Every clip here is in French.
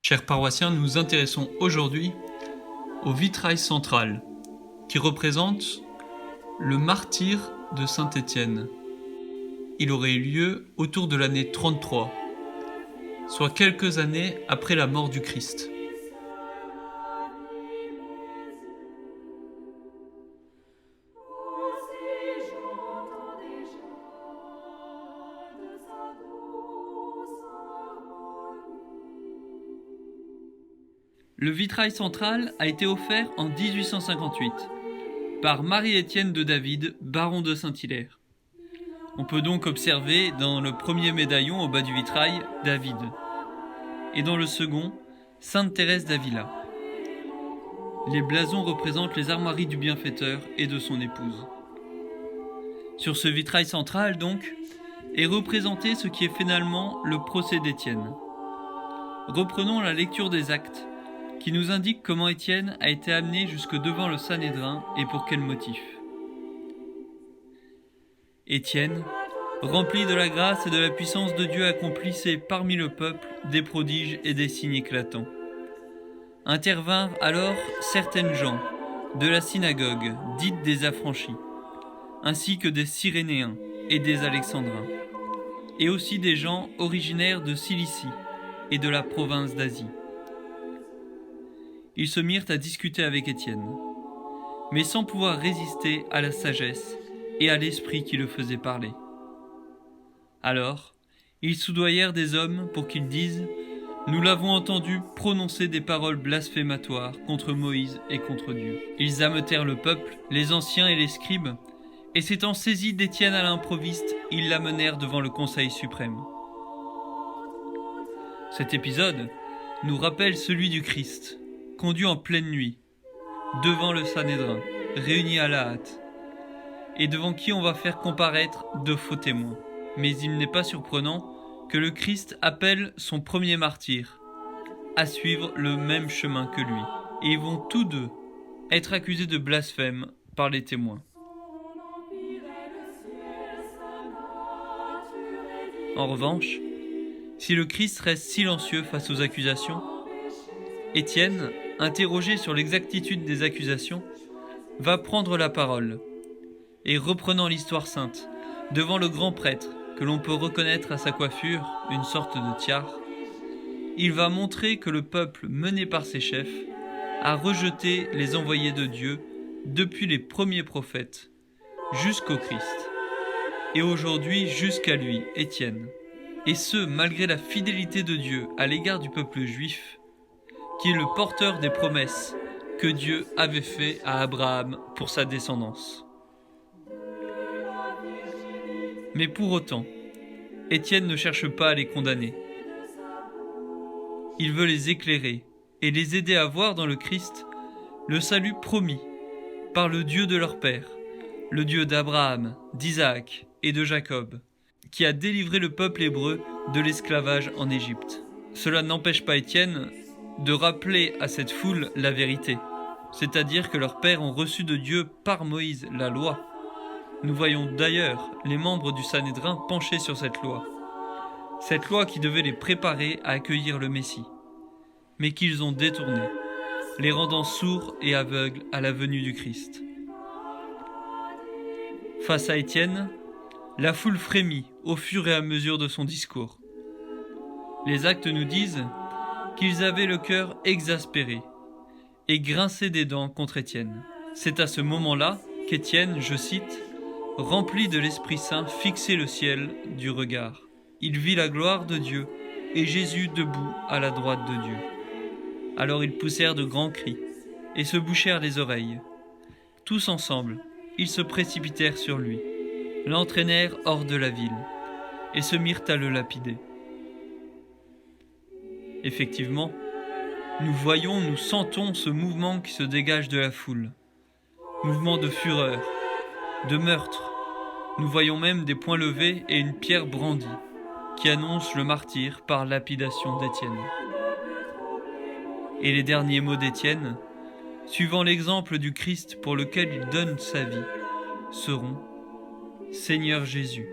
Chers paroissiens, nous nous intéressons aujourd'hui au vitrail central qui représente le martyre de saint Étienne. Il aurait eu lieu autour de l'année 33, soit quelques années après la mort du Christ. Le vitrail central a été offert en 1858 par Marie-Étienne de David, baron de Saint-Hilaire. On peut donc observer dans le premier médaillon au bas du vitrail David et dans le second Sainte Thérèse d'Avila. Les blasons représentent les armoiries du bienfaiteur et de son épouse. Sur ce vitrail central donc est représenté ce qui est finalement le procès d'Étienne. Reprenons la lecture des actes qui nous indique comment Étienne a été amené jusque devant le Sanhédrin et pour quel motif. Étienne, rempli de la grâce et de la puissance de Dieu, accomplissait parmi le peuple des prodiges et des signes éclatants. Intervinrent alors certaines gens de la synagogue, dite des affranchis, ainsi que des Cyrénéens et des Alexandrins, et aussi des gens originaires de Cilicie et de la province d'Asie. Ils se mirent à discuter avec Étienne, mais sans pouvoir résister à la sagesse et à l'esprit qui le faisait parler. Alors, ils soudoyèrent des hommes pour qu'ils disent « Nous l'avons entendu prononcer des paroles blasphématoires contre Moïse et contre Dieu. » Ils ameutèrent le peuple, les anciens et les scribes, et s'étant saisis d'Étienne à l'improviste, ils l'amenèrent devant le Conseil suprême. Cet épisode nous rappelle celui du Christ, conduit en pleine nuit, devant le Sanhédrin, réuni à la hâte, et devant qui on va faire comparaître de faux témoins. Mais il n'est pas surprenant que le Christ appelle son premier martyr à suivre le même chemin que lui, et ils vont tous deux être accusés de blasphème par les témoins. En revanche, si le Christ reste silencieux face aux accusations, Étienne, interrogé sur l'exactitude des accusations, va prendre la parole et, reprenant l'histoire sainte, devant le grand prêtre, que l'on peut reconnaître à sa coiffure, une sorte de tiare, il va montrer que le peuple mené par ses chefs a rejeté les envoyés de Dieu depuis les premiers prophètes jusqu'au Christ, et aujourd'hui jusqu'à lui, Étienne, et ce malgré la fidélité de Dieu à l'égard du peuple juif, qui est le porteur des promesses que Dieu avait fait à Abraham pour sa descendance. Mais pour autant, Étienne ne cherche pas à les condamner. Il veut les éclairer et les aider à voir dans le Christ le salut promis par le Dieu de leur père, le Dieu d'Abraham, d'Isaac et de Jacob, qui a délivré le peuple hébreu de l'esclavage en Égypte. Cela n'empêche pas Étienne de rappeler à cette foule la vérité, c'est-à-dire que leurs pères ont reçu de Dieu par Moïse la loi. Nous voyons d'ailleurs les membres du Sanhédrin penchés sur cette loi qui devait les préparer à accueillir le Messie, mais qu'ils ont détourné, les rendant sourds et aveugles à la venue du Christ. Face à Étienne, la foule frémit au fur et à mesure de son discours. Les actes nous disent qu'ils avaient le cœur exaspéré et grinçaient des dents contre Étienne. C'est à ce moment-là qu'Étienne, je cite, « rempli de l'Esprit Saint, fixait le ciel du regard. Il vit la gloire de Dieu et Jésus debout à la droite de Dieu. Alors ils poussèrent de grands cris et se bouchèrent les oreilles. Tous ensemble, ils se précipitèrent sur lui, l'entraînèrent hors de la ville et se mirent à le lapider. » Effectivement, nous sentons ce mouvement qui se dégage de la foule. Mouvement de fureur, de meurtre. Nous voyons même des poings levés et une pierre brandie qui annonce le martyre par lapidation d'Étienne. Et les derniers mots d'Étienne, suivant l'exemple du Christ pour lequel il donne sa vie, seront « Seigneur Jésus,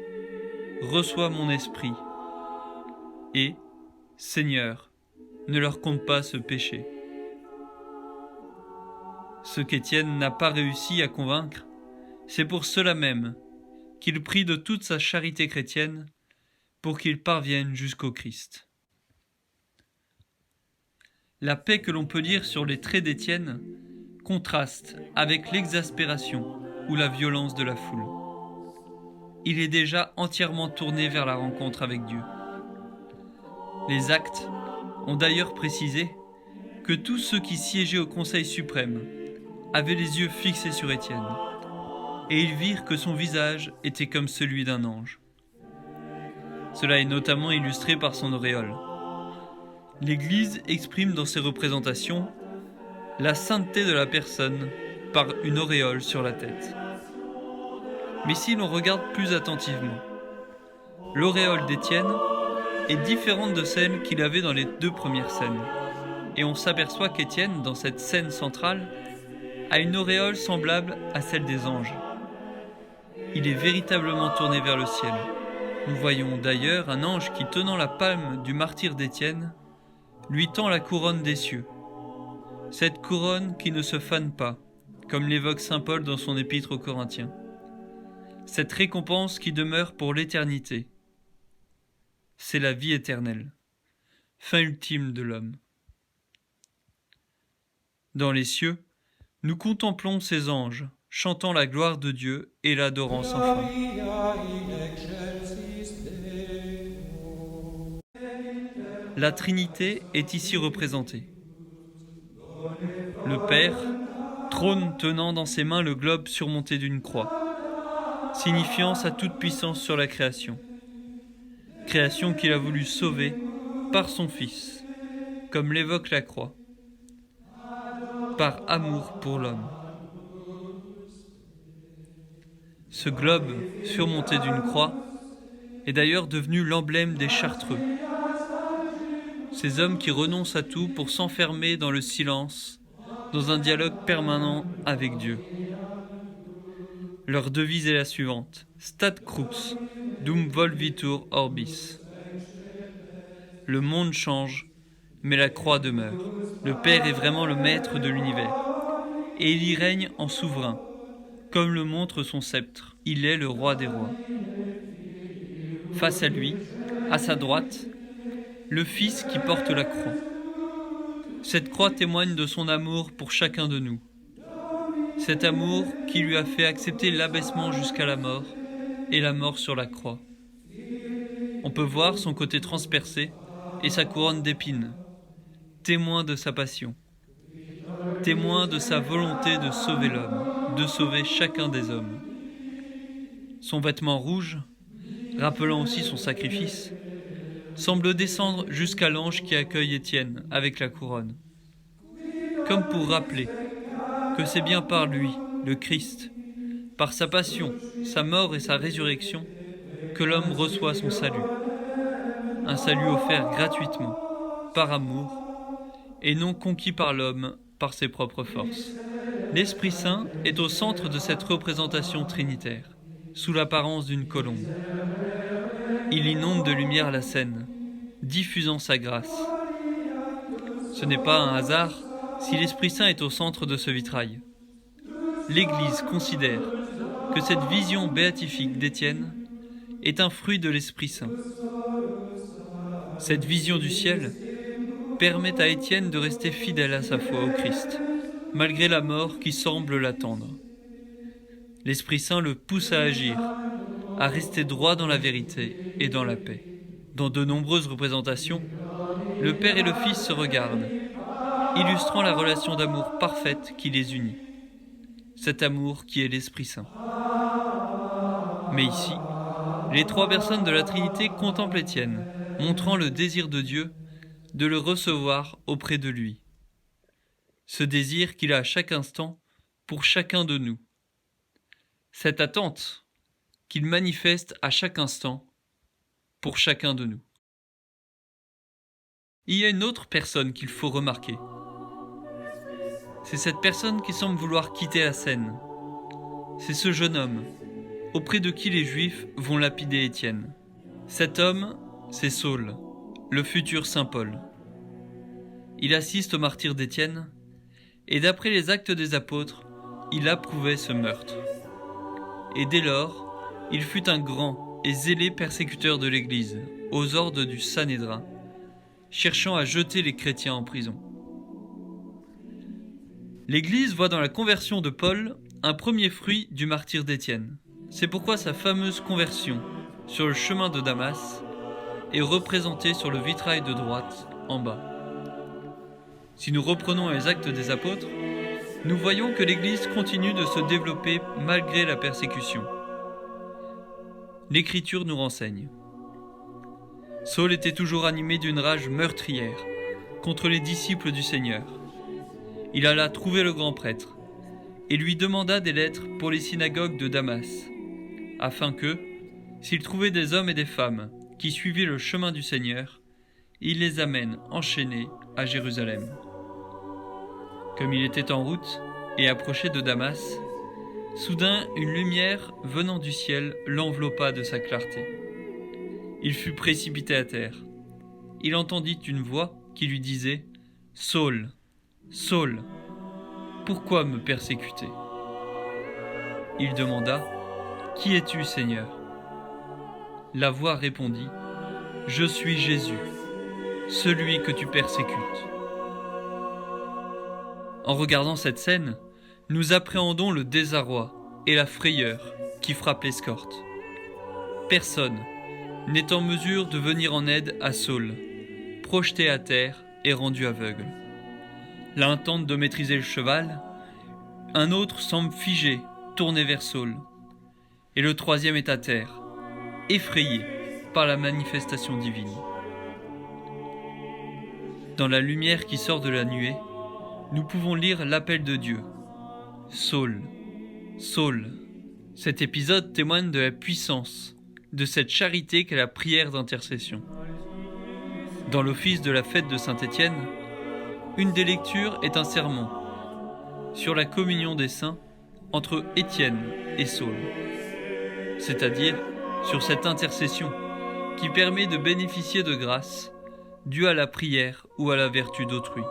reçois mon esprit » et « Seigneur, ne leur compte pas ce péché. Ce qu'Étienne n'a pas réussi à convaincre, c'est pour cela même qu'il prie de toute sa charité chrétienne pour qu'ils parviennent jusqu'au Christ. La paix que l'on peut lire sur les traits d'Étienne contraste avec l'exaspération ou la violence de la foule. Il est déjà entièrement tourné vers la rencontre avec Dieu. Les Actes ont d'ailleurs précisé que tous ceux qui siégeaient au Conseil suprême avaient les yeux fixés sur Étienne, et ils virent que son visage était comme celui d'un ange. Cela est notamment illustré par son auréole. L'Église exprime dans ses représentations la sainteté de la personne par une auréole sur la tête. Mais si l'on regarde plus attentivement, l'auréole d'Étienne est différente de celle qu'il avait dans les 2 premières scènes. Et on s'aperçoit qu'Étienne, dans cette scène centrale, a une auréole semblable à celle des anges. Il est véritablement tourné vers le ciel. Nous voyons d'ailleurs un ange qui, tenant la palme du martyr d'Étienne, lui tend la couronne des cieux. Cette couronne qui ne se fane pas, comme l'évoque saint Paul dans son épître aux Corinthiens. Cette récompense qui demeure pour l'éternité. C'est la vie éternelle, fin ultime de l'homme. Dans les cieux, nous contemplons ces anges, chantant la gloire de Dieu et l'adorant sans fin. La Trinité est ici représentée. Le Père trône tenant dans ses mains le globe surmonté d'une croix, signifiant sa toute-puissance sur la création. Création qu'il a voulu sauver par son Fils, comme l'évoque la croix, par amour pour l'homme. Ce globe surmonté d'une croix est d'ailleurs devenu l'emblème des Chartreux, ces hommes qui renoncent à tout pour s'enfermer dans le silence, dans un dialogue permanent avec Dieu. Leur devise est la suivante: Stat crux, dum volvitur orbis. Le monde change, mais la croix demeure. Le Père est vraiment le maître de l'univers, et il y règne en souverain, comme le montre son sceptre. Il est le roi des rois. Face à lui, à sa droite, le Fils qui porte la croix. Cette croix témoigne de son amour pour chacun de nous. Cet amour qui lui a fait accepter l'abaissement jusqu'à la mort et la mort sur la croix. On peut voir son côté transpercé et sa couronne d'épines, témoin de sa passion, témoin de sa volonté de sauver l'homme, de sauver chacun des hommes. Son vêtement rouge, rappelant aussi son sacrifice, semble descendre jusqu'à l'ange qui accueille Étienne avec la couronne, comme pour rappeler que c'est bien par lui, le Christ, par sa passion, sa mort et sa résurrection, que l'homme reçoit son salut. Un salut offert gratuitement, par amour, et non conquis par l'homme par ses propres forces. L'Esprit Saint est au centre de cette représentation trinitaire, sous l'apparence d'une colombe. Il inonde de lumière la scène, diffusant sa grâce. Ce n'est pas un hasard si l'Esprit Saint est au centre de ce vitrail. L'Église considère que cette vision béatifique d'Étienne est un fruit de l'Esprit Saint. Cette vision du ciel permet à Étienne de rester fidèle à sa foi au Christ, malgré la mort qui semble l'attendre. L'Esprit Saint le pousse à agir, à rester droit dans la vérité et dans la paix. Dans de nombreuses représentations, le Père et le Fils se regardent, illustrant la relation d'amour parfaite qui les unit. Cet amour qui est l'Esprit Saint. Mais ici, les 3 personnes de la Trinité contemplent Étienne, montrant le désir de Dieu de le recevoir auprès de lui. Ce désir qu'il a à chaque instant pour chacun de nous. Cette attente qu'il manifeste à chaque instant pour chacun de nous. Il y a une autre personne qu'il faut remarquer. C'est cette personne qui semble vouloir quitter la scène. C'est ce jeune homme, auprès de qui les Juifs vont lapider Étienne. Cet homme, c'est Saul, le futur Saint Paul. il assiste au martyre d'Étienne, et d'après les Actes des Apôtres, il approuvait ce meurtre. Et dès lors, il fut un grand et zélé persécuteur de l'Église, aux ordres du Sanhédrin, cherchant à jeter les chrétiens en prison. L'Église voit dans la conversion de Paul un premier fruit du martyre d'Étienne. C'est pourquoi sa fameuse conversion sur le chemin de Damas est représentée sur le vitrail de droite en bas. Si nous reprenons les Actes des Apôtres, nous voyons que l'Église continue de se développer malgré la persécution. L'Écriture nous renseigne. Saul était toujours animé d'une rage meurtrière contre les disciples du Seigneur. Il alla trouver le grand prêtre et lui demanda des lettres pour les synagogues de Damas, afin que, s'il trouvait des hommes et des femmes qui suivaient le chemin du Seigneur, il les amène enchaînés à Jérusalem. Comme il était en route et approchait de Damas, soudain une lumière venant du ciel l'enveloppa de sa clarté. Il fut précipité à terre. Il entendit une voix qui lui disait « Saul, Saul, pourquoi me persécuter ?» Il demanda « Qui es-tu, Seigneur ?» La voix répondit « Je suis Jésus, celui que tu persécutes. » En regardant cette scène, nous appréhendons le désarroi et la frayeur qui frappent l'escorte. Personne n'est en mesure de venir en aide à Saul, projeté à terre et rendu aveugle. L'un tente de maîtriser le cheval, un autre semble figé, tourné vers Saul, et le troisième est à terre, effrayé par la manifestation divine. Dans la lumière qui sort de la nuée, nous pouvons lire l'appel de Dieu. « Saul, Saul ». Cet épisode témoigne de la puissance de cette charité qu'est la prière d'intercession. Dans l'office de la fête de Saint-Étienne, une des lectures est un sermon sur la communion des saints entre Étienne et Saul, c'est-à-dire sur cette intercession qui permet de bénéficier de grâces dues à la prière ou à la vertu d'autrui.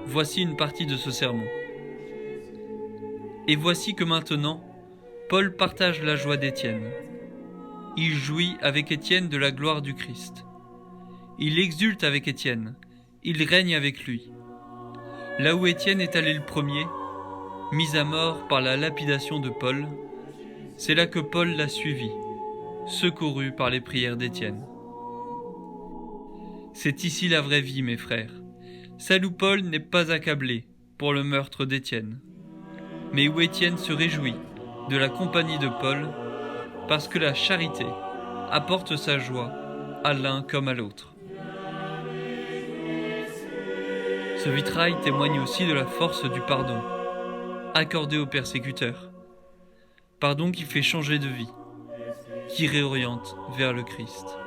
Voici une partie de ce sermon. Et voici que maintenant, Paul partage la joie d'Étienne. Il jouit avec Étienne de la gloire du Christ. Il exulte avec Étienne, il règne avec lui. Là où Étienne est allé le premier, mis à mort par la lapidation de Paul, c'est là que Paul l'a suivi, secouru par les prières d'Étienne. C'est ici la vraie vie, mes frères, celle où Paul n'est pas accablé pour le meurtre d'Étienne, mais où Étienne se réjouit de la compagnie de Paul, parce que la charité apporte sa joie à l'un comme à l'autre. Ce vitrail témoigne aussi de la force du pardon, accordé aux persécuteurs. Pardon qui fait changer de vie, qui réoriente vers le Christ.